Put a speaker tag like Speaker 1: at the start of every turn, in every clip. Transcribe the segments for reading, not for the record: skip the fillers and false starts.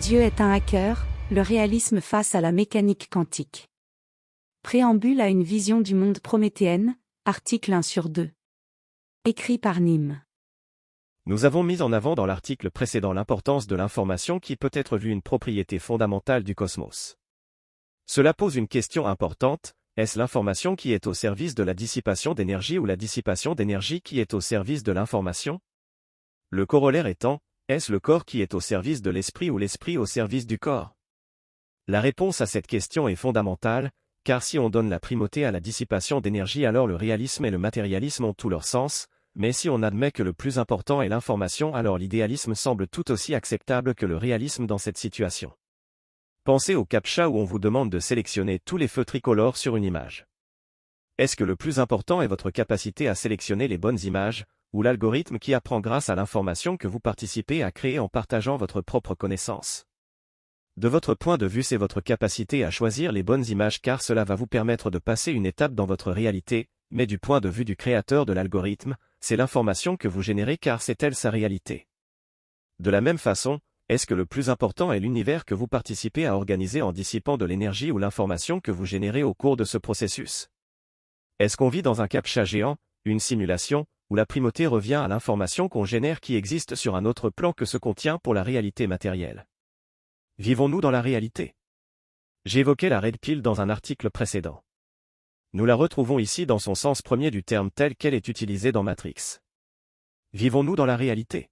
Speaker 1: Dieu est un hacker, le réalisme face à la mécanique quantique. Préambule à une vision du monde prométhéenne, article 1 sur 2. Écrit par Nîmes.
Speaker 2: Nous avons mis en avant dans l'article précédent l'importance de l'information qui peut être vue une propriété fondamentale du cosmos. Cela pose une question importante, est-ce l'information qui est au service de la dissipation d'énergie ou la dissipation d'énergie qui est au service de l'information? Le corollaire étant, est-ce le corps qui est au service de l'esprit ou l'esprit au service du corps? La réponse à cette question est fondamentale, car si on donne la primauté à la dissipation d'énergie alors le réalisme et le matérialisme ont tout leur sens, mais si on admet que le plus important est l'information alors l'idéalisme semble tout aussi acceptable que le réalisme dans cette situation. Pensez au CAPTCHA où on vous demande de sélectionner tous les feux tricolores sur une image. Est-ce que le plus important est votre capacité à sélectionner les bonnes images, ou l'algorithme qui apprend grâce à l'information que vous participez à créer en partageant votre propre connaissance? De votre point de vue, c'est votre capacité à choisir les bonnes images car cela va vous permettre de passer une étape dans votre réalité, mais du point de vue du créateur de l'algorithme, c'est l'information que vous générez car c'est elle sa réalité. De la même façon, est-ce que le plus important est l'univers que vous participez à organiser en dissipant de l'énergie ou l'information que vous générez au cours de ce processus? Est-ce qu'on vit dans un CAPTCHA géant, une simulation, où la primauté revient à l'information qu'on génère qui existe sur un autre plan que ce qu'on tient pour la réalité matérielle? Vivons-nous dans la réalité? J'évoquais la Red Pill dans un article précédent. Nous la retrouvons ici dans son sens premier du terme tel qu'elle est utilisée dans Matrix. Vivons-nous dans la réalité?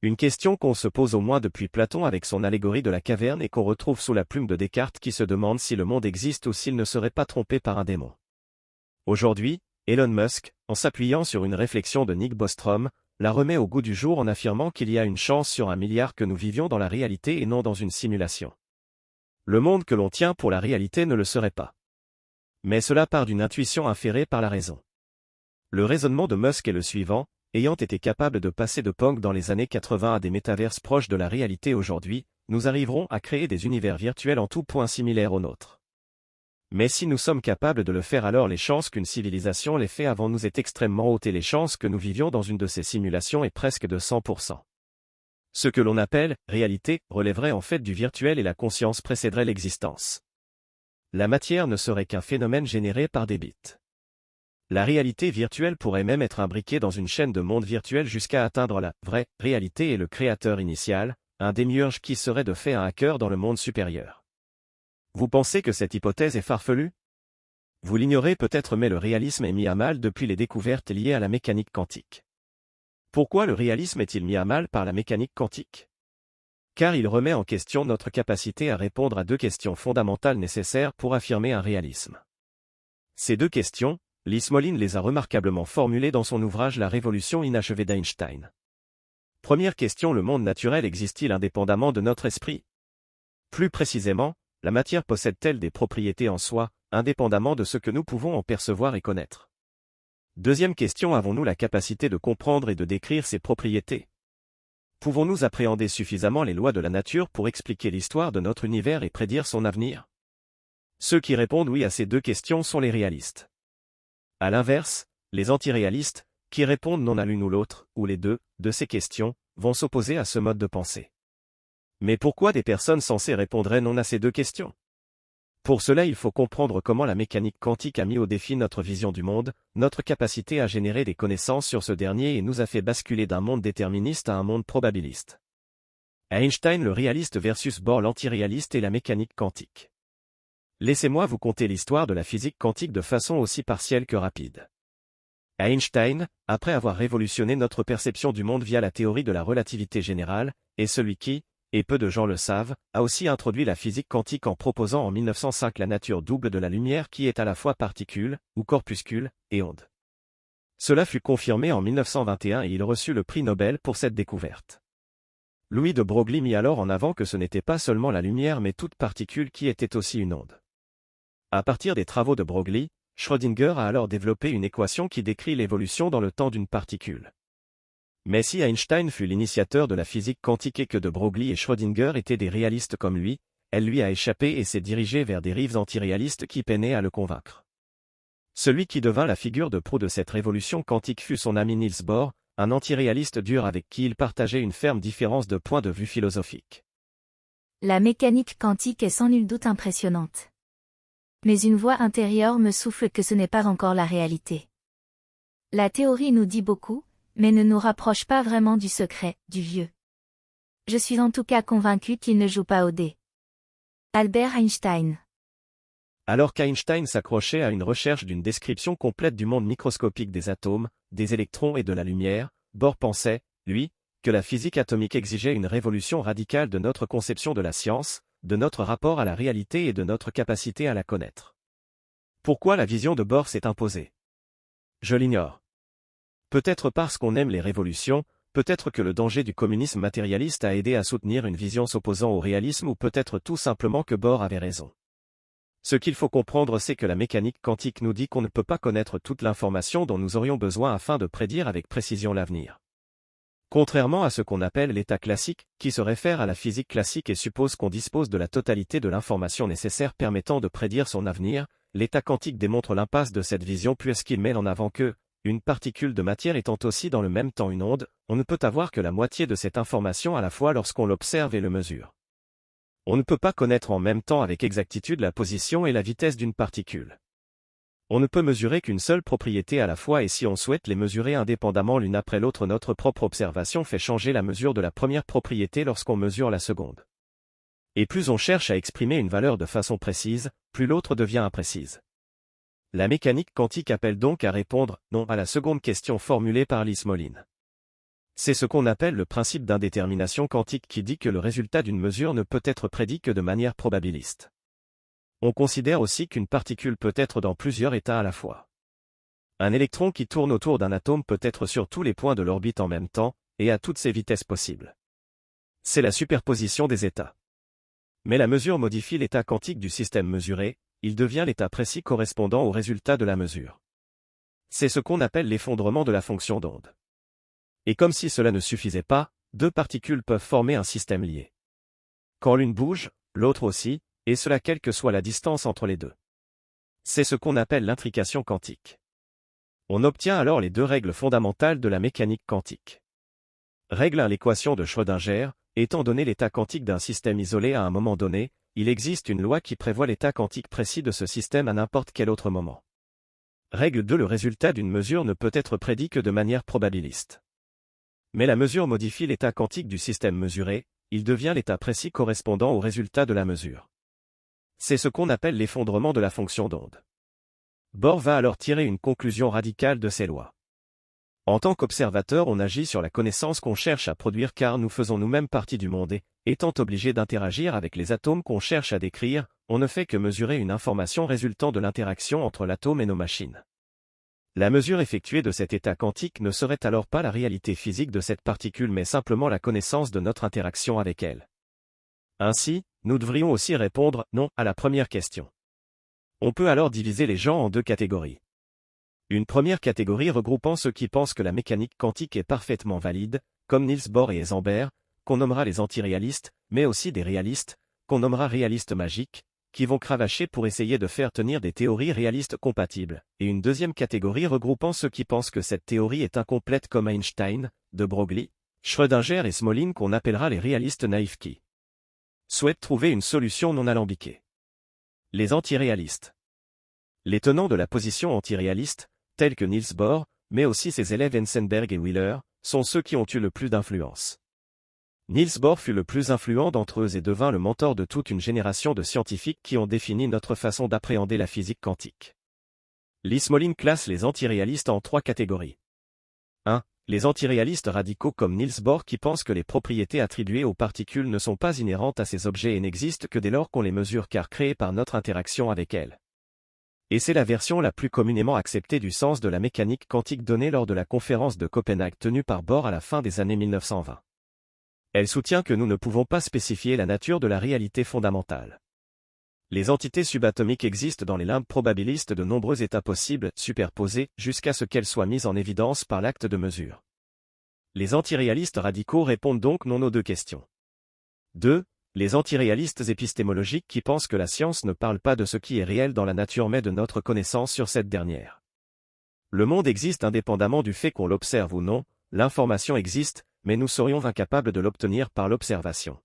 Speaker 2: Une question qu'on se pose au moins depuis Platon avec son allégorie de la caverne et qu'on retrouve sous la plume de Descartes qui se demande si le monde existe ou s'il ne serait pas trompé par un démon. Aujourd'hui, Elon Musk, en s'appuyant sur une réflexion de Nick Bostrom, la remet au goût du jour en affirmant qu'il y a une chance sur 1 milliard que nous vivions dans la réalité et non dans une simulation. Le monde que l'on tient pour la réalité ne le serait pas. Mais cela part d'une intuition inférée par la raison. Le raisonnement de Musk est le suivant, ayant été capable de passer de Pong dans les années 80 à des métaverses proches de la réalité aujourd'hui, nous arriverons à créer des univers virtuels en tout point similaires aux nôtres. Mais si nous sommes capables de le faire alors les chances qu'une civilisation l'ait fait avant nous est extrêmement haute et les chances que nous vivions dans une de ces simulations est presque de 100%. Ce que l'on appelle « réalité » relèverait en fait du virtuel et la conscience précéderait l'existence. La matière ne serait qu'un phénomène généré par des bits. La réalité virtuelle pourrait même être imbriquée dans une chaîne de mondes virtuels jusqu'à atteindre la vraie réalité et le créateur initial, un démiurge qui serait de fait un hacker dans le monde supérieur. Vous pensez que cette hypothèse est farfelue? Vous l'ignorez peut-être mais le réalisme est mis à mal depuis les découvertes liées à la mécanique quantique. Pourquoi le réalisme est-il mis à mal par la mécanique quantique? Car il remet en question notre capacité à répondre à deux questions fondamentales nécessaires pour affirmer un réalisme. Ces deux questions, Lee Smolin les a remarquablement formulées dans son ouvrage La révolution inachevée d'Einstein. Première question, le monde naturel existe-t-il indépendamment de notre esprit? Plus précisément, la matière possède-t-elle des propriétés en soi, indépendamment de ce que nous pouvons en percevoir et connaître? Deuxième question, avons-nous la capacité de comprendre et de décrire ces propriétés? Pouvons-nous appréhender suffisamment les lois de la nature pour expliquer l'histoire de notre univers et prédire son avenir? Ceux qui répondent oui à ces deux questions sont les réalistes. À l'inverse, les antiréalistes, qui répondent non à l'une ou l'autre, ou les deux, de ces questions, vont s'opposer à ce mode de pensée. Mais pourquoi des personnes censées répondraient non à ces deux questions? Pour cela il faut comprendre comment la mécanique quantique a mis au défi notre vision du monde, notre capacité à générer des connaissances sur ce dernier et nous a fait basculer d'un monde déterministe à un monde probabiliste. Einstein le réaliste versus Bohr l'antiréaliste et la mécanique quantique. Laissez-moi vous conter l'histoire de la physique quantique de façon aussi partielle que rapide. Einstein, après avoir révolutionné notre perception du monde via la théorie de la relativité générale, est celui qui, et peu de gens le savent, a aussi introduit la physique quantique en proposant en 1905 la nature double de la lumière qui est à la fois particule, ou corpuscule, et onde. Cela fut confirmé en 1921 et il reçut le prix Nobel pour cette découverte. Louis de Broglie mit alors en avant que ce n'était pas seulement la lumière mais toute particule qui était aussi une onde. À partir des travaux de Broglie, Schrödinger a alors développé une équation qui décrit l'évolution dans le temps d'une particule. Mais si Einstein fut l'initiateur de la physique quantique et que de Broglie et Schrödinger étaient des réalistes comme lui, elle lui a échappé et s'est dirigée vers des rives antiréalistes qui peinaient à le convaincre. Celui qui devint la figure de proue de cette révolution quantique fut son ami Niels Bohr, un antiréaliste dur avec qui il partageait une ferme différence de point de vue philosophique.
Speaker 3: La mécanique quantique est sans nul doute impressionnante. Mais une voix intérieure me souffle que ce n'est pas encore la réalité. La théorie nous dit beaucoup, mais ne nous rapproche pas vraiment du secret, du vieux. Je suis en tout cas convaincu qu'il ne joue pas au dé. Albert Einstein.
Speaker 2: Alors qu'Einstein s'accrochait à une recherche d'une description complète du monde microscopique des atomes, des électrons et de la lumière, Bohr pensait, lui, que la physique atomique exigeait une révolution radicale de notre conception de la science, de notre rapport à la réalité et de notre capacité à la connaître. Pourquoi la vision de Bohr s'est imposée? Je l'ignore. Peut-être parce qu'on aime les révolutions, peut-être que le danger du communisme matérialiste a aidé à soutenir une vision s'opposant au réalisme ou peut-être tout simplement que Bohr avait raison. Ce qu'il faut comprendre, c'est que la mécanique quantique nous dit qu'on ne peut pas connaître toute l'information dont nous aurions besoin afin de prédire avec précision l'avenir. Contrairement à ce qu'on appelle l'état classique, qui se réfère à la physique classique et suppose qu'on dispose de la totalité de l'information nécessaire permettant de prédire son avenir, l'état quantique démontre l'impasse de cette vision puisqu'il met en avant que, une particule de matière étant aussi dans le même temps une onde, on ne peut avoir que la moitié de cette information à la fois lorsqu'on l'observe et le mesure. On ne peut pas connaître en même temps avec exactitude la position et la vitesse d'une particule. On ne peut mesurer qu'une seule propriété à la fois et si on souhaite les mesurer indépendamment l'une après l'autre, notre propre observation fait changer la mesure de la première propriété lorsqu'on mesure la seconde. Et plus on cherche à exprimer une valeur de façon précise, plus l'autre devient imprécise. La mécanique quantique appelle donc à répondre non à la seconde question formulée par Lee Smolin. C'est ce qu'on appelle le principe d'indétermination quantique qui dit que le résultat d'une mesure ne peut être prédit que de manière probabiliste. On considère aussi qu'une particule peut être dans plusieurs états à la fois. Un électron qui tourne autour d'un atome peut être sur tous les points de l'orbite en même temps, et à toutes ses vitesses possibles. C'est la superposition des états. Mais la mesure modifie l'état quantique du système mesuré, il devient l'état précis correspondant au résultat de la mesure. C'est ce qu'on appelle l'effondrement de la fonction d'onde. Et comme si cela ne suffisait pas, deux particules peuvent former un système lié. Quand l'une bouge, l'autre aussi, et cela quelle que soit la distance entre les deux. C'est ce qu'on appelle l'intrication quantique. On obtient alors les deux règles fondamentales de la mécanique quantique. Règle 1. L'équation de Schrödinger, étant donné l'état quantique d'un système isolé à un moment donné, il existe une loi qui prévoit l'état quantique précis de ce système à n'importe quel autre moment. Règle 2. Le résultat d'une mesure ne peut être prédit que de manière probabiliste. Mais la mesure modifie l'état quantique du système mesuré, il devient l'état précis correspondant au résultat de la mesure. C'est ce qu'on appelle l'effondrement de la fonction d'onde. Bohr va alors tirer une conclusion radicale de ces lois. En tant qu'observateur, on agit sur la connaissance qu'on cherche à produire car nous faisons nous-mêmes partie du monde et, étant obligés d'interagir avec les atomes qu'on cherche à décrire, on ne fait que mesurer une information résultant de l'interaction entre l'atome et nos machines. La mesure effectuée de cet état quantique ne serait alors pas la réalité physique de cette particule mais simplement la connaissance de notre interaction avec elle. Ainsi, nous devrions aussi répondre « non » à la première question. On peut alors diviser les gens en deux catégories. Une première catégorie regroupant ceux qui pensent que la mécanique quantique est parfaitement valide, comme Niels Bohr et Heisenberg, qu'on nommera les antiréalistes, mais aussi des réalistes, qu'on nommera réalistes magiques, qui vont cravacher pour essayer de faire tenir des théories réalistes compatibles, et une deuxième catégorie regroupant ceux qui pensent que cette théorie est incomplète comme Einstein, de Broglie, Schrödinger et Smolin qu'on appellera les réalistes naïfs qui souhaitent trouver une solution non alambiquée. Les antiréalistes. Les tenants de la position antiréaliste, tels que Niels Bohr, mais aussi ses élèves Heisenberg et Wheeler, sont ceux qui ont eu le plus d'influence. Niels Bohr fut le plus influent d'entre eux et devint le mentor de toute une génération de scientifiques qui ont défini notre façon d'appréhender la physique quantique. Lee Smolin classe les antiréalistes en trois catégories. 1. Les antiréalistes radicaux comme Niels Bohr qui pensent que les propriétés attribuées aux particules ne sont pas inhérentes à ces objets et n'existent que dès lors qu'on les mesure car créées par notre interaction avec elles. Et c'est la version la plus communément acceptée du sens de la mécanique quantique donnée lors de la conférence de Copenhague tenue par Bohr à la fin des années 1920. Elle soutient que nous ne pouvons pas spécifier la nature de la réalité fondamentale. Les entités subatomiques existent dans les limbes probabilistes de nombreux états possibles, superposés, jusqu'à ce qu'elles soient mises en évidence par l'acte de mesure. Les antiréalistes radicaux répondent donc non aux deux questions. 2. Les antiréalistes épistémologiques qui pensent que la science ne parle pas de ce qui est réel dans la nature mais de notre connaissance sur cette dernière. Le monde existe indépendamment du fait qu'on l'observe ou non, l'information existe, mais nous serions incapables de l'obtenir par l'observation.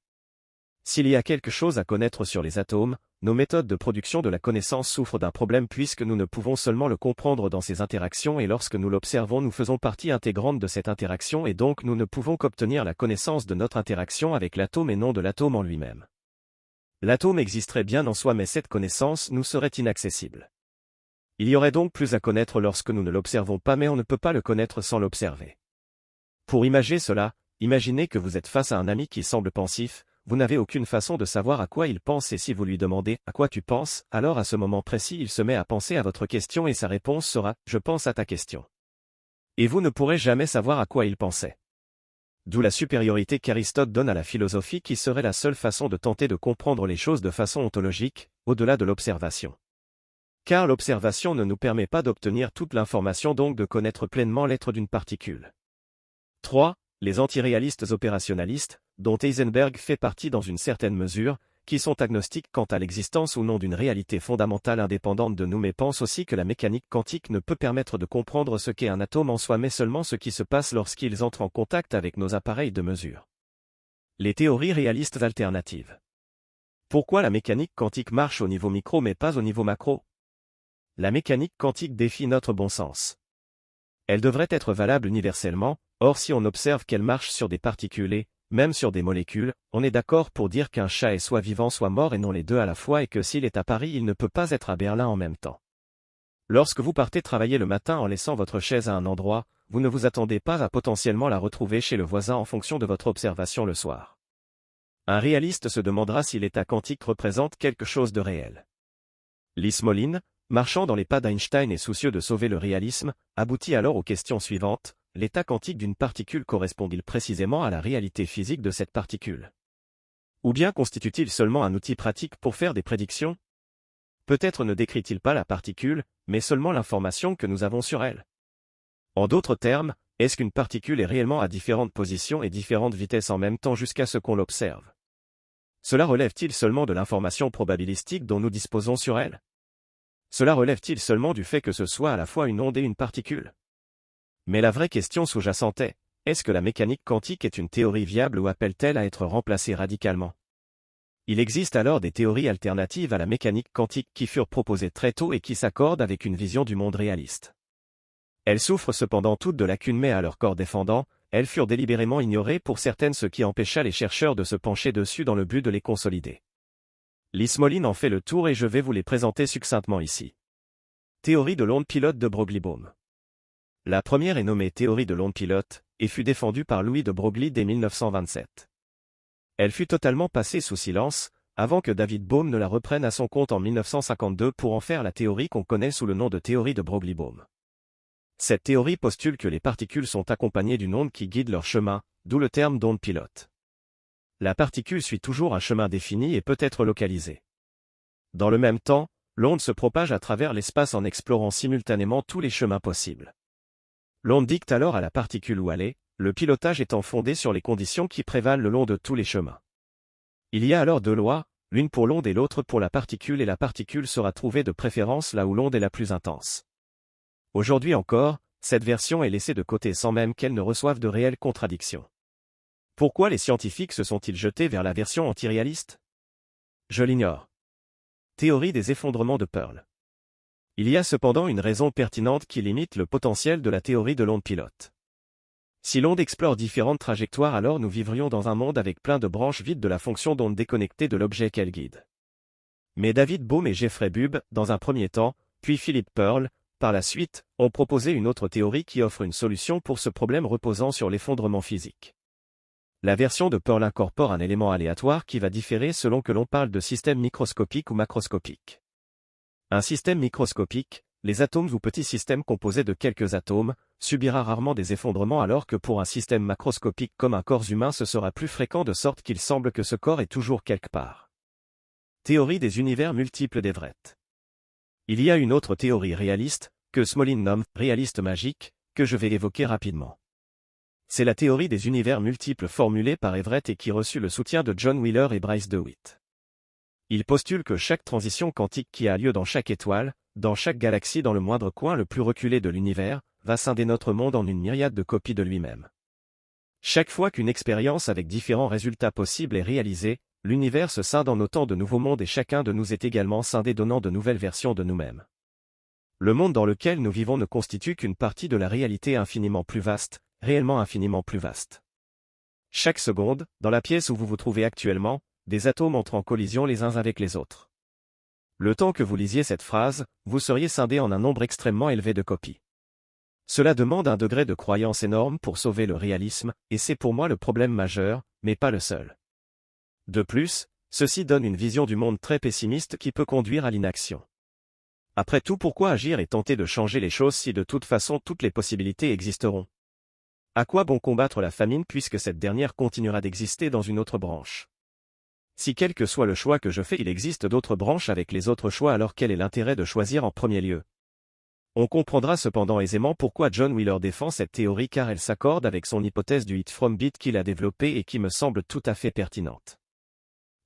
Speaker 2: S'il y a quelque chose à connaître sur les atomes, nos méthodes de production de la connaissance souffrent d'un problème puisque nous ne pouvons seulement le comprendre dans ces interactions et lorsque nous l'observons nous faisons partie intégrante de cette interaction et donc nous ne pouvons qu'obtenir la connaissance de notre interaction avec l'atome et non de l'atome en lui-même. L'atome existerait bien en soi mais cette connaissance nous serait inaccessible. Il y aurait donc plus à connaître lorsque nous ne l'observons pas mais on ne peut pas le connaître sans l'observer. Pour imager cela, imaginez que vous êtes face à un ami qui semble pensif, vous n'avez aucune façon de savoir à quoi il pense et si vous lui demandez « à quoi tu penses ?», alors à ce moment précis il se met à penser à votre question et sa réponse sera « je pense à ta question ». Et vous ne pourrez jamais savoir à quoi il pensait. D'où la supériorité qu'Aristote donne à la philosophie qui serait la seule façon de tenter de comprendre les choses de façon ontologique, au-delà de l'observation. Car l'observation ne nous permet pas d'obtenir toute l'information donc de connaître pleinement l'être d'une particule. 3. Les antiréalistes opérationnalistes, dont Heisenberg fait partie dans une certaine mesure, qui sont agnostiques quant à l'existence ou non d'une réalité fondamentale indépendante de nous mais pensent aussi que la mécanique quantique ne peut permettre de comprendre ce qu'est un atome en soi mais seulement ce qui se passe lorsqu'ils entrent en contact avec nos appareils de mesure. Les théories réalistes alternatives. Pourquoi la mécanique quantique marche au niveau micro mais pas au niveau macro? La mécanique quantique défie notre bon sens. Elle devrait être valable universellement, or si on observe qu'elle marche sur des particules et, même sur des molécules, on est d'accord pour dire qu'un chat est soit vivant soit mort et non les deux à la fois et que s'il est à Paris il ne peut pas être à Berlin en même temps. Lorsque vous partez travailler le matin en laissant votre chaise à un endroit, vous ne vous attendez pas à potentiellement la retrouver chez le voisin en fonction de votre observation le soir. Un réaliste se demandera si l'état quantique représente quelque chose de réel. Lee Smolin, marchant dans les pas d'Einstein et soucieux de sauver le réalisme, aboutit alors aux questions suivantes. L'état quantique d'une particule correspond-il précisément à la réalité physique de cette particule? Ou bien constitue-t-il seulement un outil pratique pour faire des prédictions? Peut-être ne décrit-il pas la particule, mais seulement l'information que nous avons sur elle. En d'autres termes, est-ce qu'une particule est réellement à différentes positions et différentes vitesses en même temps jusqu'à ce qu'on l'observe? Cela relève-t-il seulement de l'information probabilistique dont nous disposons sur elle? Cela relève-t-il seulement du fait que ce soit à la fois une onde et une particule? Mais la vraie question sous-jacente est, est-ce que la mécanique quantique est une théorie viable ou appelle-t-elle à être remplacée radicalement? Il existe alors des théories alternatives à la mécanique quantique qui furent proposées très tôt et qui s'accordent avec une vision du monde réaliste. Elles souffrent cependant toutes de lacunes mais à leur corps défendant, elles furent délibérément ignorées pour certaines ce qui empêcha les chercheurs de se pencher dessus dans le but de les consolider. Lee Smolin en fait le tour et je vais vous les présenter succinctement ici. Théorie de l'onde pilote de Broglie-Bohm. La première est nommée théorie de l'onde pilote, et fut défendue par Louis de Broglie dès 1927. Elle fut totalement passée sous silence, avant que David Bohm ne la reprenne à son compte en 1952 pour en faire la théorie qu'on connaît sous le nom de théorie de Broglie-Bohm. Cette théorie postule que les particules sont accompagnées d'une onde qui guide leur chemin, d'où le terme d'onde pilote. La particule suit toujours un chemin défini et peut être localisée. Dans le même temps, l'onde se propage à travers l'espace en explorant simultanément tous les chemins possibles. L'onde dicte alors à la particule où aller, le pilotage étant fondé sur les conditions qui prévalent le long de tous les chemins. Il y a alors deux lois, l'une pour l'onde et l'autre pour la particule et la particule sera trouvée de préférence là où l'onde est la plus intense. Aujourd'hui encore, cette version est laissée de côté sans même qu'elle ne reçoive de réelles contradictions. Pourquoi les scientifiques se sont-ils jetés vers la version antiréaliste? Je l'ignore. Théorie des effondrements de Pearl. Il y a cependant une raison pertinente qui limite le potentiel de la théorie de l'onde pilote. Si l'onde explore différentes trajectoires alors nous vivrions dans un monde avec plein de branches vides de la fonction d'onde déconnectée de l'objet qu'elle guide. Mais David Bohm et Jeffrey Bubb, dans un premier temps, puis Philip Pearl, par la suite, ont proposé une autre théorie qui offre une solution pour ce problème reposant sur l'effondrement physique. La version de Pearl incorpore un élément aléatoire qui va différer selon que l'on parle de système microscopique ou macroscopique. Un système microscopique, les atomes ou petits systèmes composés de quelques atomes, subira rarement des effondrements alors que pour un système macroscopique comme un corps humain ce sera plus fréquent de sorte qu'il semble que ce corps est toujours quelque part. Théorie des univers multiples d'Everett. Il y a une autre théorie réaliste, que Smolin nomme « réaliste magique », que je vais évoquer rapidement. C'est la théorie des univers multiples formulée par Everett et qui reçut le soutien de John Wheeler et Bryce DeWitt. Il postule que chaque transition quantique qui a lieu dans chaque étoile, dans chaque galaxie dans le moindre coin le plus reculé de l'univers, va scinder notre monde en une myriade de copies de lui-même. Chaque fois qu'une expérience avec différents résultats possibles est réalisée, l'univers se scinde en autant de nouveaux mondes et chacun de nous est également scindé donnant de nouvelles versions de nous-mêmes. Le monde dans lequel nous vivons ne constitue qu'une partie de la réalité infiniment plus vaste, réellement infiniment plus vaste. Chaque seconde, dans la pièce où vous vous trouvez actuellement, des atomes entrent en collision les uns avec les autres. Le temps que vous lisiez cette phrase, vous seriez scindé en un nombre extrêmement élevé de copies. Cela demande un degré de croyance énorme pour sauver le réalisme, et c'est pour moi le problème majeur, mais pas le seul. De plus, ceci donne une vision du monde très pessimiste qui peut conduire à l'inaction. Après tout, pourquoi agir et tenter de changer les choses si de toute façon toutes les possibilités existeront? À quoi bon combattre la famine puisque cette dernière continuera d'exister dans une autre branche? Si quel que soit le choix que je fais, il existe d'autres branches avec les autres choix, alors quel est l'intérêt de choisir en premier lieu? On comprendra cependant aisément pourquoi John Wheeler défend cette théorie, car elle s'accorde avec son hypothèse du hit from bit qu'il a développée et qui me semble tout à fait pertinente.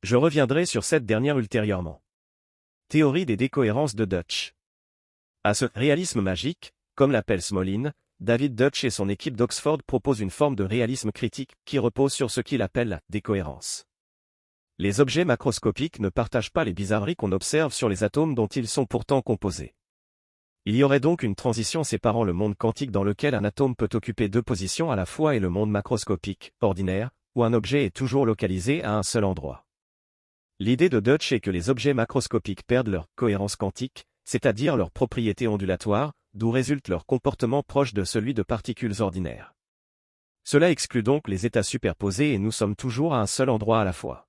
Speaker 2: Je reviendrai sur cette dernière ultérieurement. Théorie des décohérences de Dutch. À ce réalisme magique, comme l'appelle Smolin, David Dutch et son équipe d'Oxford proposent une forme de réalisme critique qui repose sur ce qu'il appelle la décohérence. Les objets macroscopiques ne partagent pas les bizarreries qu'on observe sur les atomes dont ils sont pourtant composés. Il y aurait donc une transition séparant le monde quantique dans lequel un atome peut occuper deux positions à la fois et le monde macroscopique, ordinaire, où un objet est toujours localisé à un seul endroit. L'idée de Dutch est que les objets macroscopiques perdent leur cohérence quantique, c'est-à-dire leurs propriétés ondulatoires, d'où résulte leur comportement proche de celui de particules ordinaires. Cela exclut donc les états superposés et nous sommes toujours à un seul endroit à la fois.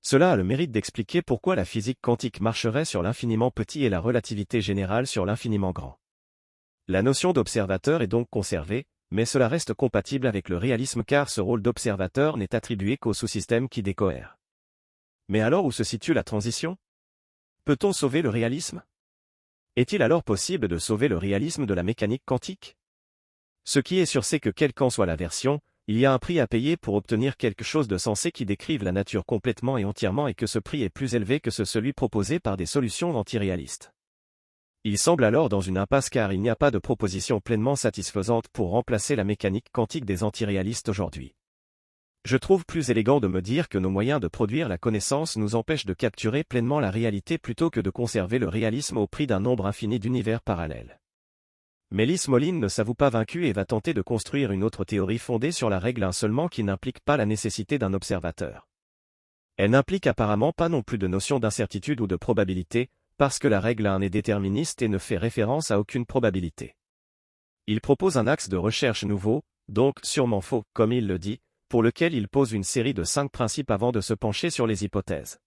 Speaker 2: Cela a le mérite d'expliquer pourquoi la physique quantique marcherait sur l'infiniment petit et la relativité générale sur l'infiniment grand. La notion d'observateur est donc conservée, mais cela reste compatible avec le réalisme car ce rôle d'observateur n'est attribué qu'aux sous-systèmes qui décohèrent. Mais alors où se situe la transition? Peut-on sauver le réalisme? Est-il alors possible de sauver le réalisme de la mécanique quantique? Ce qui est sûr, c'est que quelle qu'en soit la version, il y a un prix à payer pour obtenir quelque chose de sensé qui décrive la nature complètement et entièrement, et que ce prix est plus élevé que celui proposé par des solutions antiréalistes. Il semble alors dans une impasse car il n'y a pas de proposition pleinement satisfaisante pour remplacer la mécanique quantique des antiréalistes aujourd'hui. Je trouve plus élégant de me dire que nos moyens de produire la connaissance nous empêchent de capturer pleinement la réalité plutôt que de conserver le réalisme au prix d'un nombre infini d'univers parallèles. Mais Lee Smolin ne s'avoue pas vaincu et va tenter de construire une autre théorie fondée sur la règle 1 seulement qui n'implique pas la nécessité d'un observateur. Elle n'implique apparemment pas non plus de notion d'incertitude ou de probabilité, parce que la règle 1 est déterministe et ne fait référence à aucune probabilité. Il propose un axe de recherche nouveau, donc sûrement faux, comme il le dit, pour lequel il pose une série de 5 principes avant de se pencher sur les hypothèses.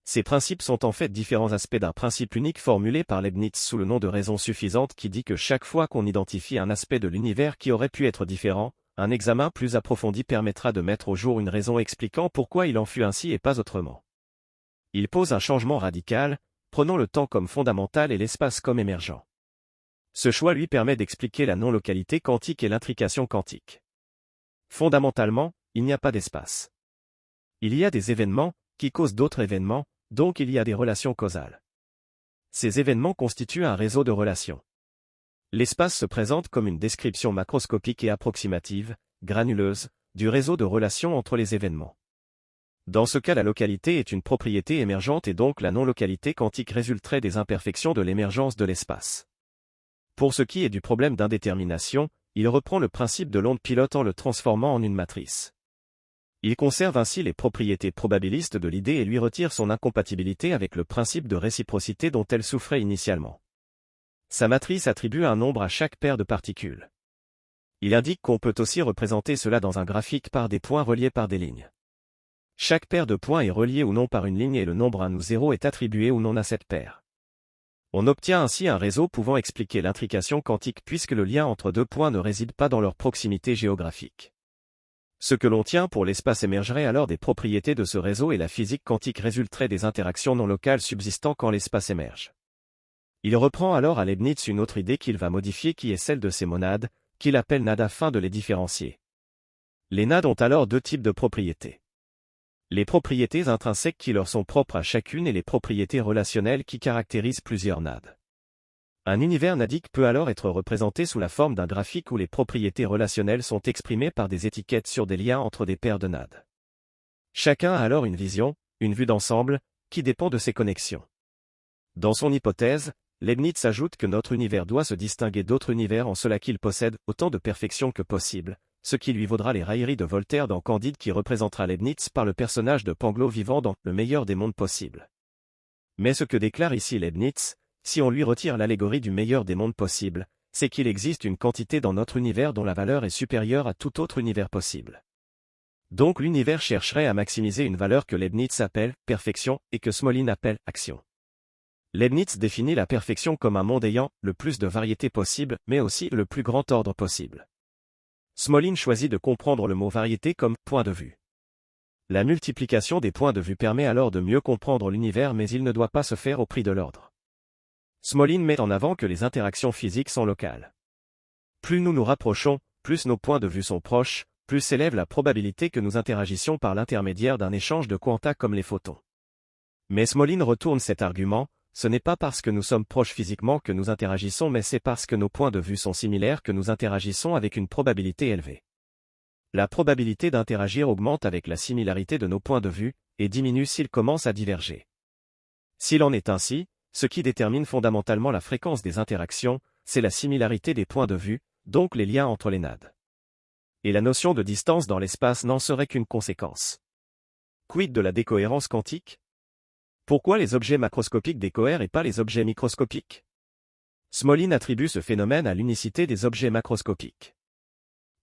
Speaker 2: Ces principes sont en fait différents aspects d'un principe unique formulé par Leibniz sous le nom de raison suffisante qui dit que chaque fois qu'on identifie un aspect de l'univers qui aurait pu être différent, un examen plus approfondi permettra de mettre au jour une raison expliquant pourquoi il en fut ainsi et pas autrement. Il pose un changement radical, prenant le temps comme fondamental et l'espace comme émergent. Ce choix lui permet d'expliquer la non-localité quantique et l'intrication quantique. Fondamentalement, il n'y a pas d'espace. Il y a des événements qui causent d'autres événements, donc il y a des relations causales. Ces événements constituent un réseau de relations. L'espace se présente comme une description macroscopique et approximative, granuleuse, du réseau de relations entre les événements. Dans ce cas, la localité est une propriété émergente et donc la non-localité quantique résulterait des imperfections de l'émergence de l'espace. Pour ce qui est du problème d'indétermination, il reprend le principe de l'onde pilote en le transformant en une matrice. Il conserve ainsi les propriétés probabilistes de l'idée et lui retire son incompatibilité avec le principe de réciprocité dont elle souffrait initialement. Sa matrice attribue un nombre à chaque paire de particules. Il indique qu'on peut aussi représenter cela dans un graphique par des points reliés par des lignes. Chaque paire de points est reliée ou non par une ligne et le nombre 1 ou 0 est attribué ou non à cette paire. On obtient ainsi un réseau pouvant expliquer l'intrication quantique puisque le lien entre deux points ne réside pas dans leur proximité géographique. Ce que l'on tient pour l'espace émergerait alors des propriétés de ce réseau et la physique quantique résulterait des interactions non locales subsistant quand l'espace émerge. Il reprend alors à Leibniz une autre idée qu'il va modifier qui est celle de ces monades, qu'il appelle nades afin de les différencier. Les nades ont alors deux types de propriétés. Les propriétés intrinsèques qui leur sont propres à chacune et les propriétés relationnelles qui caractérisent plusieurs nades. Un univers nadique peut alors être représenté sous la forme d'un graphique où les propriétés relationnelles sont exprimées par des étiquettes sur des liens entre des paires de nades. Chacun a alors une vision, une vue d'ensemble, qui dépend de ses connexions. Dans son hypothèse, Leibniz ajoute que notre univers doit se distinguer d'autres univers en cela qu'il possède autant de perfection que possible, ce qui lui vaudra les railleries de Voltaire dans Candide qui représentera Leibniz par le personnage de Pangloss vivant dans le meilleur des mondes possibles. Mais ce que déclare ici Leibniz, si on lui retire l'allégorie du meilleur des mondes possibles, c'est qu'il existe une quantité dans notre univers dont la valeur est supérieure à tout autre univers possible. Donc l'univers chercherait à maximiser une valeur que Leibniz appelle perfection et que Smolin appelle action. Leibniz définit la perfection comme un monde ayant le plus de variété possible, mais aussi le plus grand ordre possible. Smolin choisit de comprendre le mot variété comme point de vue. La multiplication des points de vue permet alors de mieux comprendre l'univers, mais il ne doit pas se faire au prix de l'ordre. Smolin met en avant que les interactions physiques sont locales. Plus nous nous rapprochons, plus nos points de vue sont proches, plus s'élève la probabilité que nous interagissions par l'intermédiaire d'un échange de quanta comme les photons. Mais Smolin retourne cet argument, ce n'est pas parce que nous sommes proches physiquement que nous interagissons, mais c'est parce que nos points de vue sont similaires que nous interagissons avec une probabilité élevée. La probabilité d'interagir augmente avec la similarité de nos points de vue, et diminue s'ils commencent à diverger. S'il en est ainsi, ce qui détermine fondamentalement la fréquence des interactions, c'est la similarité des points de vue, donc les liens entre les nades. Et la notion de distance dans l'espace n'en serait qu'une conséquence. Quid de la décohérence quantique? Pourquoi les objets macroscopiques décohèrent et pas les objets microscopiques? Smolin attribue ce phénomène à l'unicité des objets macroscopiques.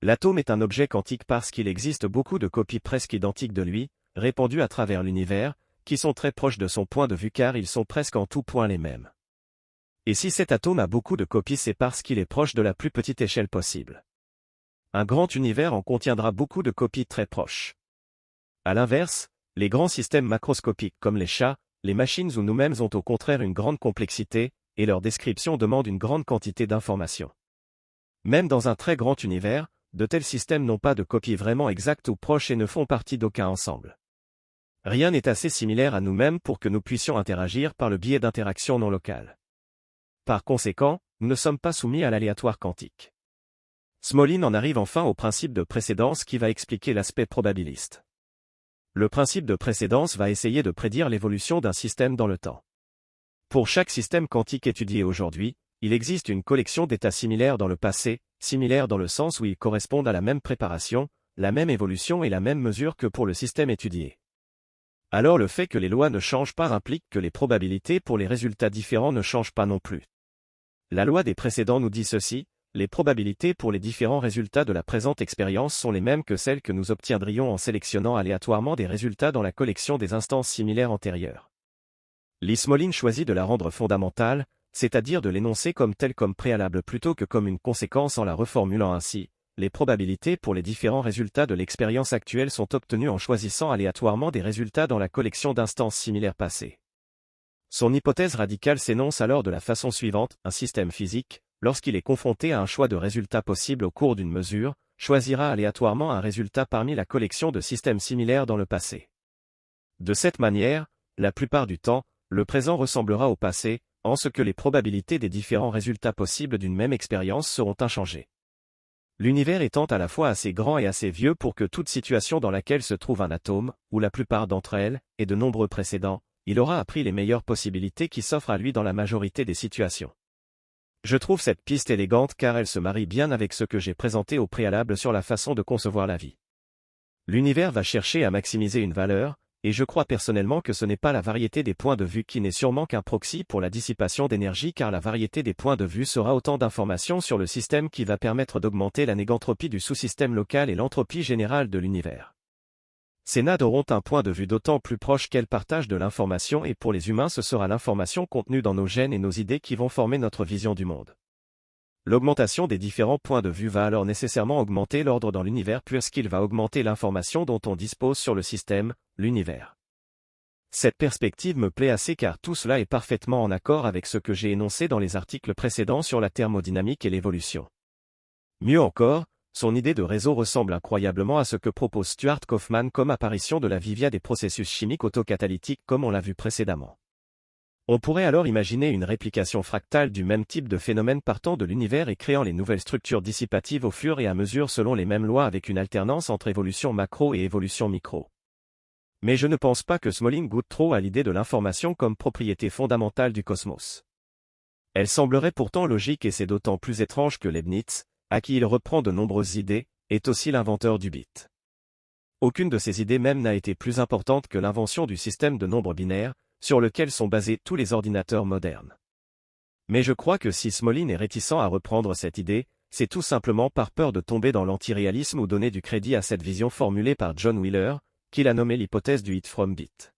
Speaker 2: L'atome est un objet quantique parce qu'il existe beaucoup de copies presque identiques de lui, répandues à travers l'univers, qui sont très proches de son point de vue car ils sont presque en tout point les mêmes. Et si cet atome a beaucoup de copies, c'est parce qu'il est proche de la plus petite échelle possible. Un grand univers en contiendra beaucoup de copies très proches. À l'inverse, les grands systèmes macroscopiques comme les chats, les machines ou nous-mêmes ont au contraire une grande complexité, et leur description demande une grande quantité d'informations. Même dans un très grand univers, de tels systèmes n'ont pas de copies vraiment exactes ou proches et ne font partie d'aucun ensemble. Rien n'est assez similaire à nous-mêmes pour que nous puissions interagir par le biais d'interactions non locales. Par conséquent, nous ne sommes pas soumis à l'aléatoire quantique. Smolin en arrive enfin au principe de précédence qui va expliquer l'aspect probabiliste. Le principe de précédence va essayer de prédire l'évolution d'un système dans le temps. Pour chaque système quantique étudié aujourd'hui, il existe une collection d'états similaires dans le passé, similaires dans le sens où ils correspondent à la même préparation, la même évolution et la même mesure que pour le système étudié. Alors le fait que les lois ne changent pas implique que les probabilités pour les résultats différents ne changent pas non plus. La loi des précédents nous dit ceci: les probabilités pour les différents résultats de la présente expérience sont les mêmes que celles que nous obtiendrions en sélectionnant aléatoirement des résultats dans la collection des instances similaires antérieures. Smolin choisit de la rendre fondamentale, c'est-à-dire de l'énoncer comme telle comme préalable plutôt que comme une conséquence en la reformulant ainsi. Les probabilités pour les différents résultats de l'expérience actuelle sont obtenues en choisissant aléatoirement des résultats dans la collection d'instances similaires passées. Son hypothèse radicale s'énonce alors de la façon suivante: un système physique, lorsqu'il est confronté à un choix de résultats possibles au cours d'une mesure, choisira aléatoirement un résultat parmi la collection de systèmes similaires dans le passé. De cette manière, la plupart du temps, le présent ressemblera au passé, en ce que les probabilités des différents résultats possibles d'une même expérience seront inchangées. L'univers étant à la fois assez grand et assez vieux pour que toute situation dans laquelle se trouve un atome, ou la plupart d'entre elles, ait de nombreux précédents, il aura appris les meilleures possibilités qui s'offrent à lui dans la majorité des situations. Je trouve cette piste élégante car elle se marie bien avec ce que j'ai présenté au préalable sur la façon de concevoir la vie. L'univers va chercher à maximiser une valeur, et je crois personnellement que ce n'est pas la variété des points de vue qui n'est sûrement qu'un proxy pour la dissipation d'énergie car la variété des points de vue sera autant d'informations sur le système qui va permettre d'augmenter la négantropie du sous-système local et l'entropie générale de l'univers. Ces nades auront un point de vue d'autant plus proche qu'elles partagent de l'information et pour les humains ce sera l'information contenue dans nos gènes et nos idées qui vont former notre vision du monde. L'augmentation des différents points de vue va alors nécessairement augmenter l'ordre dans l'univers puisqu'il va augmenter l'information dont on dispose sur le système, l'univers. Cette perspective me plaît assez car tout cela est parfaitement en accord avec ce que j'ai énoncé dans les articles précédents sur la thermodynamique et l'évolution. Mieux encore, son idée de réseau ressemble incroyablement à ce que propose Stuart Kauffman comme apparition de la vie via des processus chimiques autocatalytiques comme on l'a vu précédemment. On pourrait alors imaginer une réplication fractale du même type de phénomène partant de l'univers et créant les nouvelles structures dissipatives au fur et à mesure selon les mêmes lois avec une alternance entre évolution macro et évolution micro. Mais je ne pense pas que Smolin goûte trop à l'idée de l'information comme propriété fondamentale du cosmos. Elle semblerait pourtant logique et c'est d'autant plus étrange que Leibniz, à qui il reprend de nombreuses idées, est aussi l'inventeur du bit. Aucune de ces idées même n'a été plus importante que l'invention du système de nombres binaires, sur lequel sont basés tous les ordinateurs modernes. Mais je crois que si Smolin est réticent à reprendre cette idée, c'est tout simplement par peur de tomber dans l'antiréalisme ou donner du crédit à cette vision formulée par John Wheeler, qu'il a nommé l'hypothèse du hit from bit.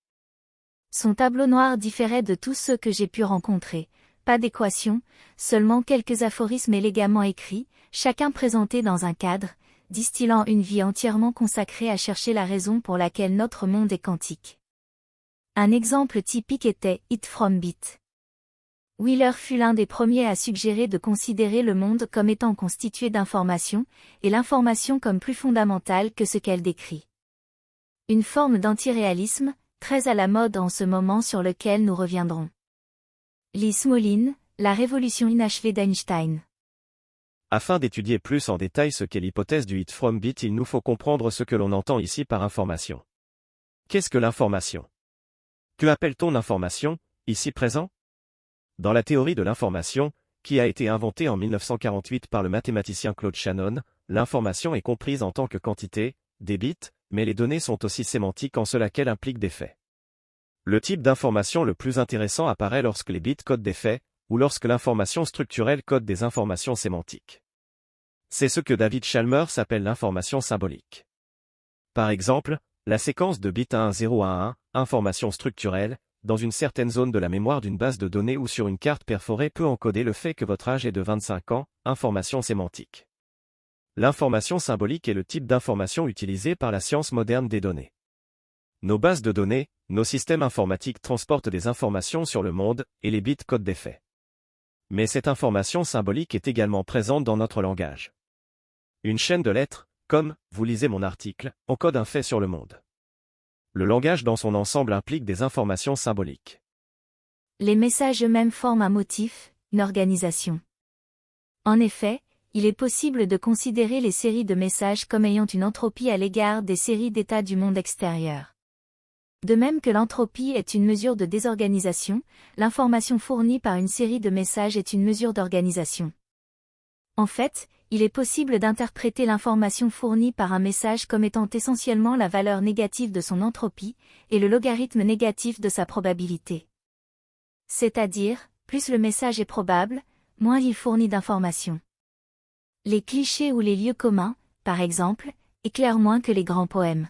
Speaker 3: Son tableau noir différait de tous ceux que j'ai pu rencontrer. Pas d'équation, seulement quelques aphorismes élégamment écrits, chacun présenté dans un cadre, distillant une vie entièrement consacrée à chercher la raison pour laquelle notre monde est quantique. Un exemple typique était It from Bit. Wheeler fut l'un des premiers à suggérer de considérer le monde comme étant constitué d'informations, et l'information comme plus fondamentale que ce qu'elle décrit. Une forme d'antiréalisme, très à la mode en ce moment sur lequel nous reviendrons. Lee Smolin, La révolution inachevée d'Einstein.
Speaker 2: Afin d'étudier plus en détail ce qu'est l'hypothèse du hit from bit, il nous faut comprendre ce que l'on entend ici par information. Qu'est-ce que l'information? Que appelle-t-on information, ici présent? Dans la théorie de l'information, qui a été inventée en 1948 par le mathématicien Claude Shannon, l'information est comprise en tant que quantité, des bits, mais les données sont aussi sémantiques en cela qu'elles impliquent des faits. Le type d'information le plus intéressant apparaît lorsque les bits codent des faits, ou lorsque l'information structurelle code des informations sémantiques. C'est ce que David Chalmers appelle l'information symbolique. Par exemple, la séquence de bits 1-0-1-1, information structurelle, dans une certaine zone de la mémoire d'une base de données ou sur une carte perforée peut encoder le fait que votre âge est de 25 ans, information sémantique. L'information symbolique est le type d'information utilisée par la science moderne des données. Nos bases de données, nos systèmes informatiques transportent des informations sur le monde, et les bits codent des faits. Mais cette information symbolique est également présente dans notre langage. Une chaîne de lettres, comme « vous lisez mon article », encode un fait sur le monde. Le langage dans son ensemble implique des informations symboliques.
Speaker 3: Les messages eux-mêmes forment un motif, une organisation. En effet, il est possible de considérer les séries de messages comme ayant une entropie à l'égard des séries d'états du monde extérieur. De même que l'entropie est une mesure de désorganisation, l'information fournie par une série de messages est une mesure d'organisation. En fait, il est possible d'interpréter l'information fournie par un message comme étant essentiellement la valeur négative de son entropie, et le logarithme négatif de sa probabilité. C'est-à-dire, plus le message est probable, moins il fournit d'informations. Les clichés ou les lieux communs, par exemple, éclairent moins que les grands poèmes.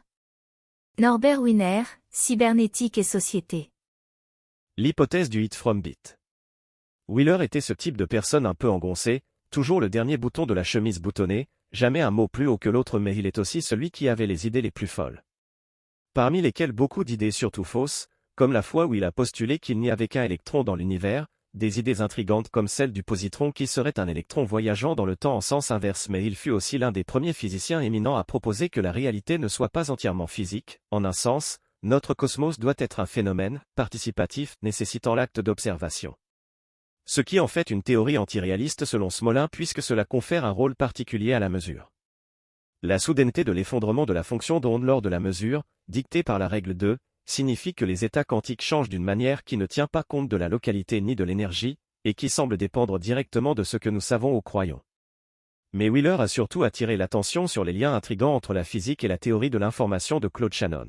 Speaker 3: Norbert Wiener, Cybernétique et société.
Speaker 2: L'hypothèse du hit from bit. Wheeler était ce type de personne un peu engoncée, toujours le dernier bouton de la chemise boutonnée, jamais un mot plus haut que l'autre, mais il est aussi celui qui avait les idées les plus folles. Parmi lesquelles beaucoup d'idées surtout fausses, comme la fois où il a postulé qu'il n'y avait qu'un électron dans l'univers, des idées intrigantes comme celle du positron qui serait un électron voyageant dans le temps en sens inverse, mais il fut aussi l'un des premiers physiciens éminents à proposer que la réalité ne soit pas entièrement physique. En un sens, notre cosmos doit être un phénomène participatif nécessitant l'acte d'observation. Ce qui en fait une théorie antiréaliste selon Smolin puisque cela confère un rôle particulier à la mesure. La soudaineté de l'effondrement de la fonction d'onde lors de la mesure, dictée par la règle 2, signifie que les états quantiques changent d'une manière qui ne tient pas compte de la localité ni de l'énergie, et qui semble dépendre directement de ce que nous savons ou croyons. Mais Wheeler a surtout attiré l'attention sur les liens intrigants entre la physique et la théorie de l'information de Claude Shannon.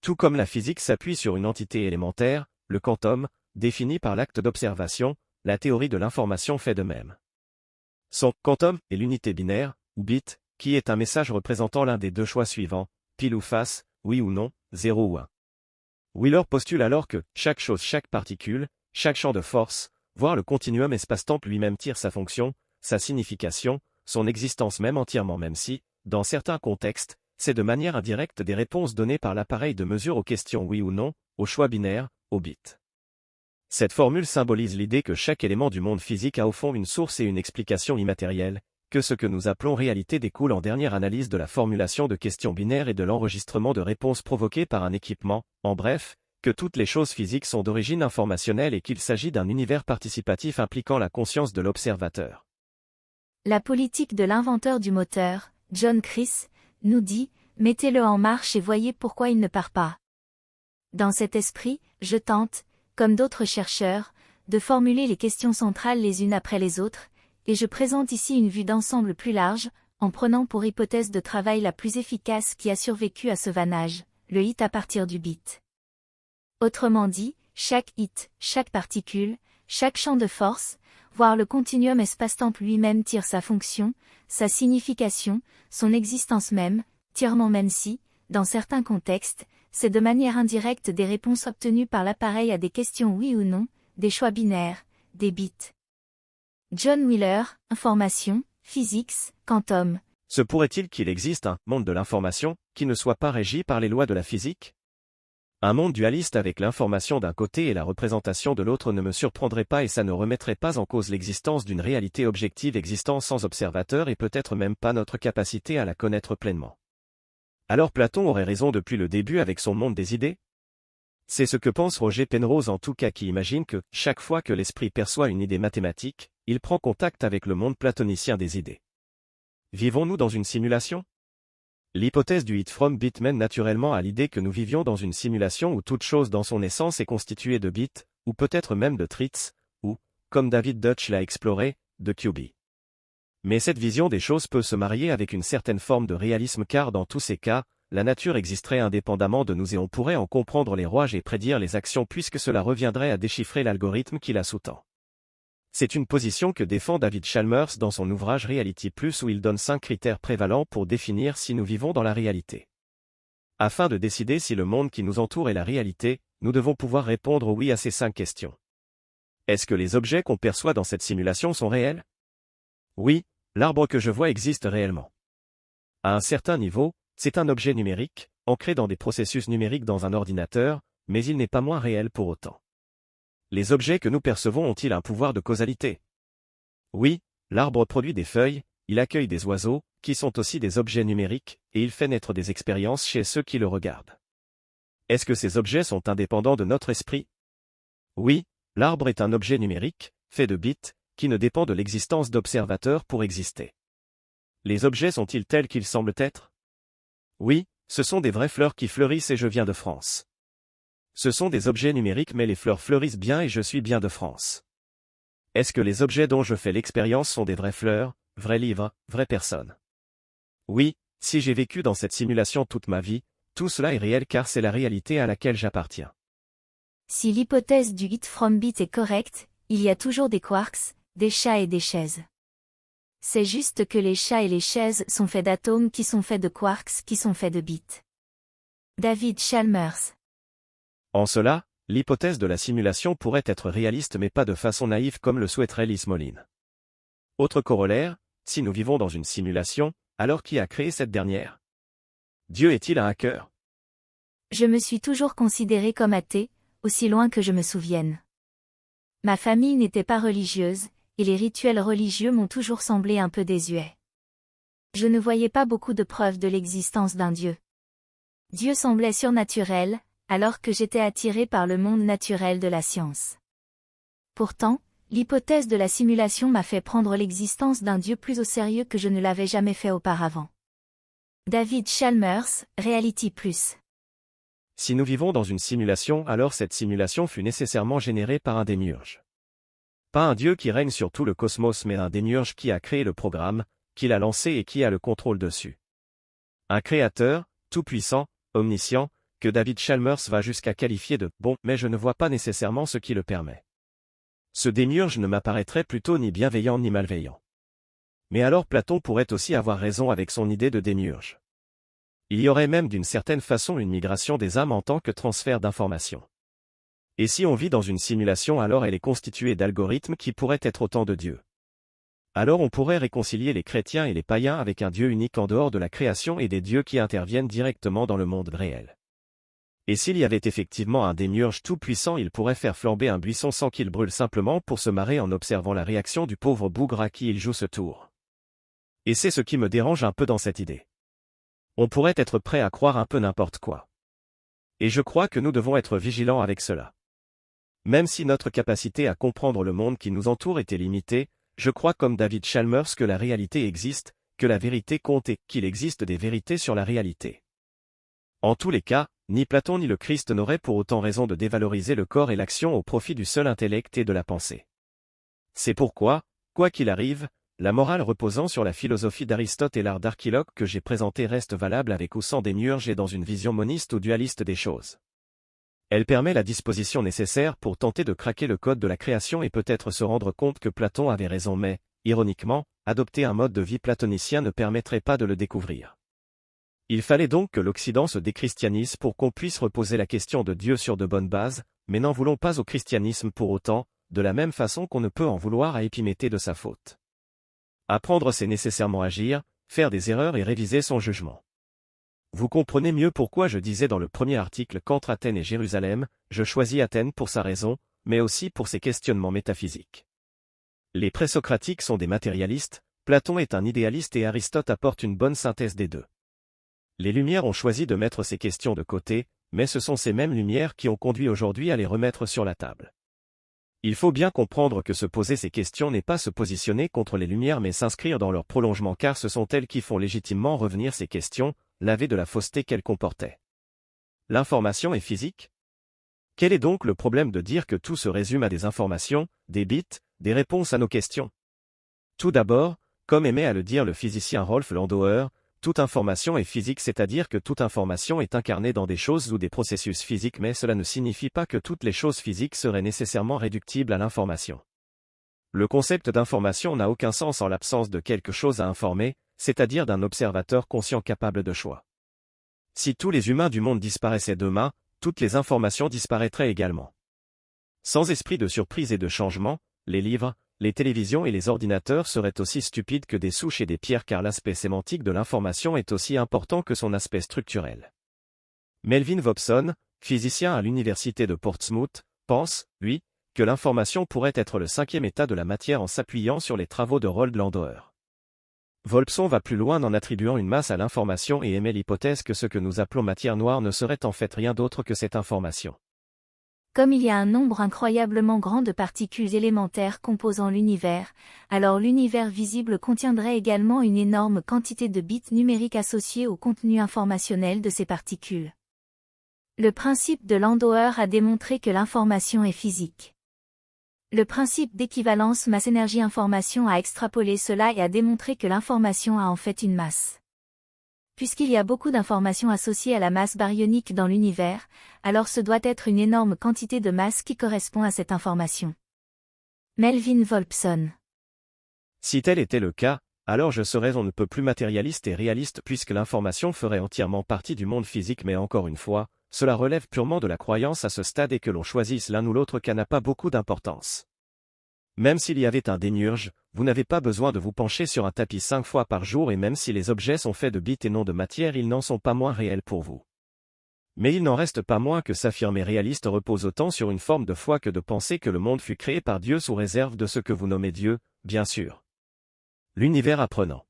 Speaker 2: Tout comme la physique s'appuie sur une entité élémentaire, le quantum, défini par l'acte d'observation, la théorie de l'information fait de même. Son quantum est l'unité binaire, ou bit, qui est un message représentant l'un des deux choix suivants, pile ou face, oui ou non, 0 ou 1. Wheeler postule alors que chaque chose, chaque particule, chaque champ de force, voire le continuum espace-temps lui-même tire sa fonction, sa signification, son existence même entièrement, même si, dans certains contextes, c'est de manière indirecte des réponses données par l'appareil de mesure aux questions oui ou non, au choix binaire, au bit. Cette formule symbolise l'idée que chaque élément du monde physique a au fond une source et une explication immatérielle, que ce que nous appelons réalité découle en dernière analyse de la formulation de questions binaires et de l'enregistrement de réponses provoquées par un équipement, en bref, que toutes les choses physiques sont d'origine informationnelle et qu'il s'agit d'un univers participatif impliquant la conscience de l'observateur.
Speaker 3: La politique de l'inventeur du moteur, John Chris, nous dit, mettez-le en marche et voyez pourquoi il ne part pas. Dans cet esprit, je tente, comme d'autres chercheurs, de formuler les questions centrales les unes après les autres, et je présente ici une vue d'ensemble plus large, en prenant pour hypothèse de travail la plus efficace qui a survécu à ce vannage, le hit à partir du bit. Autrement dit, chaque hit, chaque particule, chaque champ de force, voire le continuum espace-temps lui-même tire sa fonction, sa signification, son existence même, tirement même si, dans certains contextes, c'est de manière indirecte des réponses obtenues par l'appareil à des questions oui ou non, des choix binaires, des bits. John Wheeler, Information, Physics, Quantum.
Speaker 2: Se pourrait-il qu'il existe un monde de l'information qui ne soit pas régi par les lois de la physique? Un monde dualiste avec l'information d'un côté et la représentation de l'autre ne me surprendrait pas et ça ne remettrait pas en cause l'existence d'une réalité objective existant sans observateur et peut-être même pas notre capacité à la connaître pleinement. Alors Platon aurait raison depuis le début avec son monde des idées? C'est ce que pense Roger Penrose en tout cas qui imagine que, chaque fois que l'esprit perçoit une idée mathématique, il prend contact avec le monde platonicien des idées. Vivons-nous dans une simulation? L'hypothèse du hit from bit mène naturellement à l'idée que nous vivions dans une simulation où toute chose dans son essence est constituée de bits, ou peut-être même de trits, ou, comme David Deutsch l'a exploré, de qubits. Mais cette vision des choses peut se marier avec une certaine forme de réalisme car dans tous ces cas, la nature existerait indépendamment de nous et on pourrait en comprendre les rouages et prédire les actions puisque cela reviendrait à déchiffrer l'algorithme qui la sous-tend. C'est une position que défend David Chalmers dans son ouvrage Reality Plus où il donne 5 critères prévalents pour définir si nous vivons dans la réalité. Afin de décider si le monde qui nous entoure est la réalité, nous devons pouvoir répondre oui à ces 5 questions. Est-ce que les objets qu'on perçoit dans cette simulation sont réels? Oui, l'arbre que je vois existe réellement. À un certain niveau, c'est un objet numérique, ancré dans des processus numériques dans un ordinateur, mais il n'est pas moins réel pour autant. Les objets que nous percevons ont-ils un pouvoir de causalité? Oui, l'arbre produit des feuilles, il accueille des oiseaux, qui sont aussi des objets numériques, et il fait naître des expériences chez ceux qui le regardent. Est-ce que ces objets sont indépendants de notre esprit? Oui, l'arbre est un objet numérique, fait de bits, qui ne dépend de l'existence d'observateurs pour exister. Les objets sont-ils tels qu'ils semblent être? Oui, ce sont des vraies fleurs qui fleurissent et je viens de France. Ce sont des objets numériques mais les fleurs fleurissent bien et je suis bien de France. Est-ce que les objets dont je fais l'expérience sont des vraies fleurs, vrais livres, vraies personnes? Oui, si j'ai vécu dans cette simulation toute ma vie, tout cela est réel car c'est la réalité à laquelle j'appartiens.
Speaker 3: Si l'hypothèse du hit from bit est correcte, il y a toujours des quarks, des chats et des chaises. C'est juste que les chats et les chaises sont faits d'atomes qui sont faits de quarks qui sont faits de bits. David Chalmers.
Speaker 2: En cela, l'hypothèse de la simulation pourrait être réaliste mais pas de façon naïve comme le souhaiterait Liz Moline. Autre corollaire, si nous vivons dans une simulation, alors qui a créé cette dernière? Dieu est-il un hacker?
Speaker 3: Je me suis toujours considéré comme athée, aussi loin que je me souvienne. Ma famille n'était pas religieuse, et les rituels religieux m'ont toujours semblé un peu désuets. Je ne voyais pas beaucoup de preuves de l'existence d'un Dieu. Dieu semblait surnaturel, alors que j'étais attiré par le monde naturel de la science. Pourtant, l'hypothèse de la simulation m'a fait prendre l'existence d'un Dieu plus au sérieux que je ne l'avais jamais fait auparavant. David Chalmers, Reality Plus.
Speaker 2: Si nous vivons dans une simulation, alors cette simulation fut nécessairement générée par un démiurge. Pas un Dieu qui règne sur tout le cosmos mais un démiurge qui a créé le programme, qui l'a lancé et qui a le contrôle dessus. Un créateur, tout-puissant, omniscient, que David Chalmers va jusqu'à qualifier de « bon » mais je ne vois pas nécessairement ce qui le permet. Ce démiurge ne m'apparaîtrait plutôt ni bienveillant ni malveillant. Mais alors Platon pourrait aussi avoir raison avec son idée de démiurge. Il y aurait même d'une certaine façon une migration des âmes en tant que transfert d'informations. Et si on vit dans une simulation alors elle est constituée d'algorithmes qui pourraient être autant de dieux. Alors on pourrait réconcilier les chrétiens et les païens avec un Dieu unique en dehors de la création et des dieux qui interviennent directement dans le monde réel. Et s'il y avait effectivement un démiurge tout-puissant il pourrait faire flamber un buisson sans qu'il brûle simplement pour se marrer en observant la réaction du pauvre bougre à qui il joue ce tour. Et c'est ce qui me dérange un peu dans cette idée. On pourrait être prêt à croire un peu n'importe quoi. Et je crois que nous devons être vigilants avec cela. Même si notre capacité à comprendre le monde qui nous entoure était limitée, je crois comme David Chalmers que la réalité existe, que la vérité compte et qu'il existe des vérités sur la réalité. En tous les cas, ni Platon ni le Christ n'auraient pour autant raison de dévaloriser le corps et l'action au profit du seul intellect et de la pensée. C'est pourquoi, quoi qu'il arrive, la morale reposant sur la philosophie d'Aristote et l'art d'Archiloque que j'ai présenté reste valable avec ou sans démiurge et dans une vision moniste ou dualiste des choses. Elle permet la disposition nécessaire pour tenter de craquer le code de la création et peut-être se rendre compte que Platon avait raison mais, ironiquement, adopter un mode de vie platonicien ne permettrait pas de le découvrir. Il fallait donc que l'Occident se déchristianise pour qu'on puisse reposer la question de Dieu sur de bonnes bases, mais n'en voulons pas au christianisme pour autant, de la même façon qu'on ne peut en vouloir à Épiméthée de sa faute. Apprendre c'est nécessairement agir, faire des erreurs et réviser son jugement. Vous comprenez mieux pourquoi je disais dans le premier article qu'entre Athènes et Jérusalem, je choisis Athènes pour sa raison, mais aussi pour ses questionnements métaphysiques. Les présocratiques sont des matérialistes, Platon est un idéaliste et Aristote apporte une bonne synthèse des deux. Les Lumières ont choisi de mettre ces questions de côté, mais ce sont ces mêmes Lumières qui ont conduit aujourd'hui à les remettre sur la table. Il faut bien comprendre que se poser ces questions n'est pas se positionner contre les Lumières mais s'inscrire dans leur prolongement car ce sont elles qui font légitimement revenir ces questions, lavées de la fausseté qu'elles comportaient. L'information est physique? Quel est donc le problème de dire que tout se résume à des informations, des bits, des réponses à nos questions? Tout d'abord, comme aimait à le dire le physicien Rolf Landauer, toute information est physique, c'est-à-dire que toute information est incarnée dans des choses ou des processus physiques, mais cela ne signifie pas que toutes les choses physiques seraient nécessairement réductibles à l'information. Le concept d'information n'a aucun sens en l'absence de quelque chose à informer, c'est-à-dire d'un observateur conscient capable de choix. Si tous les humains du monde disparaissaient demain, toutes les informations disparaîtraient également. Sans esprit de surprise et de changement, les livres, les télévisions et les ordinateurs seraient aussi stupides que des souches et des pierres car l'aspect sémantique de l'information est aussi important que son aspect structurel. Melvin Hobson, physicien à l'université de Portsmouth, pense, lui, que l'information pourrait être le cinquième état de la matière en s'appuyant sur les travaux de Roald Landauer. Wolfson va plus loin en attribuant une masse à l'information et émet l'hypothèse que ce que nous appelons matière noire ne serait en fait rien d'autre que cette information.
Speaker 3: Comme il y a un nombre incroyablement grand de particules élémentaires composant l'univers, alors l'univers visible contiendrait également une énorme quantité de bits numériques associés au contenu informationnel de ces particules. Le principe de Landauer a démontré que l'information est physique. Le principe d'équivalence masse-énergie-information a extrapolé cela et a démontré que l'information a en fait une masse. Puisqu'il y a beaucoup d'informations associées à la masse baryonique dans l'univers, alors ce doit être une énorme quantité de masse qui correspond à cette information. Melvin Hobson.
Speaker 2: Si tel était le cas, alors je serais on ne peut plus matérialiste et réaliste puisque l'information ferait entièrement partie du monde physique mais encore une fois, cela relève purement de la croyance à ce stade et que l'on choisisse l'un ou l'autre cas n'a pas beaucoup d'importance. Même s'il y avait un démiurge, vous n'avez pas besoin de vous pencher sur un tapis 5 fois par jour et même si les objets sont faits de bits et non de matière ils n'en sont pas moins réels pour vous. Mais il n'en reste pas moins que s'affirmer réaliste repose autant sur une forme de foi que de penser que le monde fut créé par Dieu sous réserve de ce que vous nommez Dieu, bien sûr. L'univers apprenant.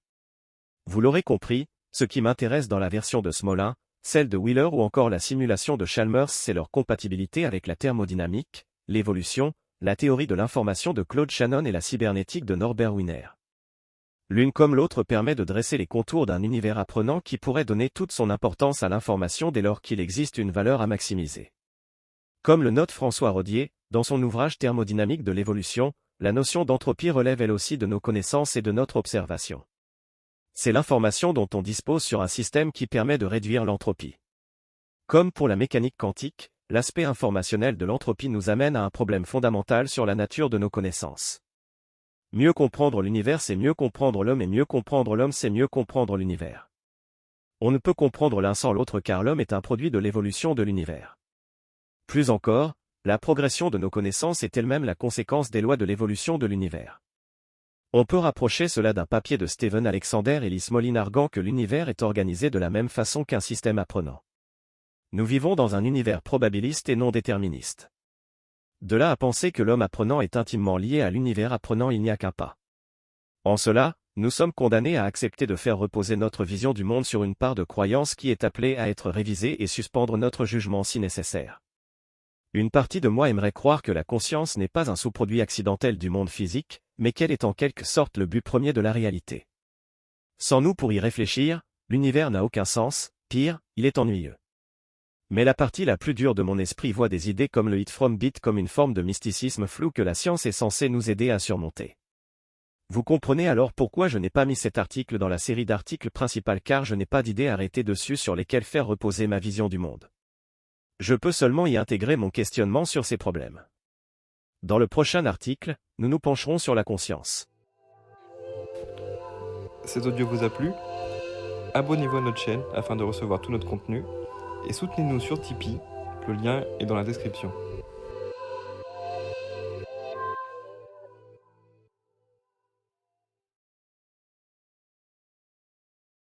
Speaker 2: Vous l'aurez compris, ce qui m'intéresse dans la version de Smolin, celle de Wheeler ou encore la simulation de Chalmers c'est leur compatibilité avec la thermodynamique, l'évolution, la théorie de l'information de Claude Shannon et la cybernétique de Norbert Wiener. L'une comme l'autre permet de dresser les contours d'un univers apprenant qui pourrait donner toute son importance à l'information dès lors qu'il existe une valeur à maximiser. Comme le note François Rodier, dans son ouvrage Thermodynamique de l'évolution, la notion d'entropie relève elle aussi de nos connaissances et de notre observation. C'est l'information dont on dispose sur un système qui permet de réduire l'entropie. Comme pour la mécanique quantique, l'aspect informationnel de l'entropie nous amène à un problème fondamental sur la nature de nos connaissances. Mieux comprendre l'univers c'est mieux comprendre l'homme et mieux comprendre l'homme c'est mieux comprendre l'univers. On ne peut comprendre l'un sans l'autre car l'homme est un produit de l'évolution de l'univers. Plus encore, la progression de nos connaissances est elle-même la conséquence des lois de l'évolution de l'univers. On peut rapprocher cela d'un papier de Steven Alexander et Lis Moline arguant que l'univers est organisé de la même façon qu'un système apprenant. Nous vivons dans un univers probabiliste et non déterministe. De là à penser que l'homme apprenant est intimement lié à l'univers apprenant il n'y a qu'un pas. En cela, nous sommes condamnés à accepter de faire reposer notre vision du monde sur une part de croyance qui est appelée à être révisée et suspendre notre jugement si nécessaire. Une partie de moi aimerait croire que la conscience n'est pas un sous-produit accidentel du monde physique, mais qu'elle est en quelque sorte le but premier de la réalité. Sans nous pour y réfléchir, l'univers n'a aucun sens, pire, il est ennuyeux. Mais la partie la plus dure de mon esprit voit des idées comme le It from Bit comme une forme de mysticisme flou que la science est censée nous aider à surmonter. Vous comprenez alors pourquoi je n'ai pas mis cet article dans la série d'articles principaux car je n'ai pas d'idées arrêtées dessus sur lesquelles faire reposer ma vision du monde. Je peux seulement y intégrer mon questionnement sur ces problèmes. Dans le prochain article, nous nous pencherons sur la conscience.
Speaker 4: Cet audio vous a plu? Abonnez-vous à notre chaîne afin de recevoir tout notre contenu et soutenez-nous sur Tipeee, le lien est dans la description.